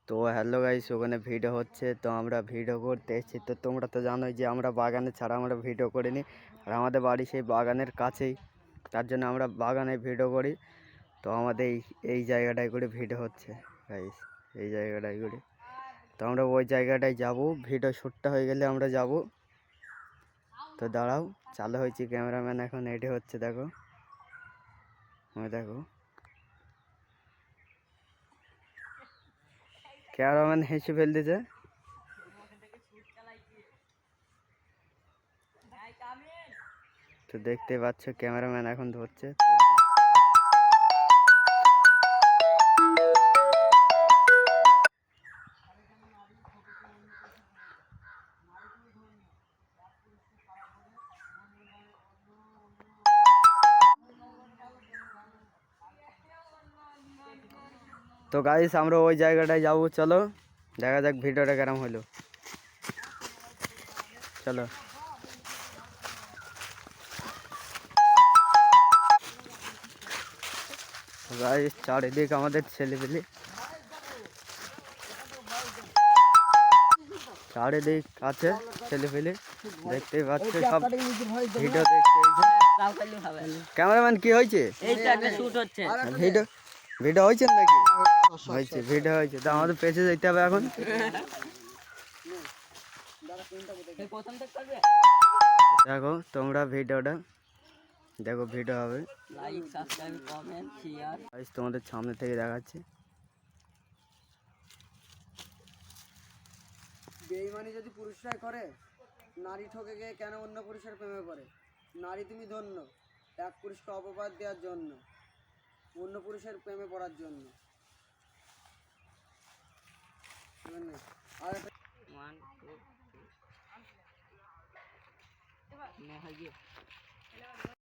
তো hello guys, ওখানে video হচ্ছে, তো আমরা ভিডিও করতে এসেছি। তো তোমরা তো জানোই যে আমরা বাগানে ছাড়া আমরা ভিডিও করিনি, আর আমাদের বাড়ি সেই বাগানের কাছেই, তার জন্য আমরা বাগানে ভিডিও করি। তো আমাদের এই জায়গাটায় করে ভিডিও হচ্ছে গাইস, এই জায়গাটায় করে। তো আমরা ওই জায়গাটায় যাব, ভিডিও শ্যুটটা হয়ে গেলে আমরা যাব। তো দাঁড়াও, চালু হয়েছে, ক্যামেরাম্যান এখন এডি হচ্ছে, দেখো দেখো ক্যামেরাম্যান হেসে ফেলতেছে। তো দেখতে পাচ্ছ ক্যামেরাম্যান এখন ধরছে। তো গাইস আমরা ওই জায়গাটায় যাবো, চলো দেখা যাক ভিডিওটা কেরম হলো। চলো গাইস, চারিদিক আমাদের ছেলেপেলে, চারিদিক আছে ছেলেপেলে, দেখতেই পাচ্ছ সব ভিডিও দেখতে। ক্যামেরাম্যান কি হয়েছে? ভিডিও ভিডিও হয়েছে নাকি? হয়েছে, ভিডিও হয়েছে। তো আমাদের পেছে যেতে হবে এখন। দেখো তোমরা ভিডিওটা দেখো, ভিডিও হবে, like subscribe comment share. Guys তোমাদের সামনে থেকে দেখাচ্ছি। বেঈমানি যদি পুরুষরাই করে, নারী ঠকে গিয়ে কেন অন্য পুরুষের প্রেমে পড়ে? নারী তুমি ধন্য, এক পুরুষকে অপবাদ দেওয়ার জন্য, অন্য পুরুষের প্রেমে পড়ার জন্য। আর একটা 1 2 3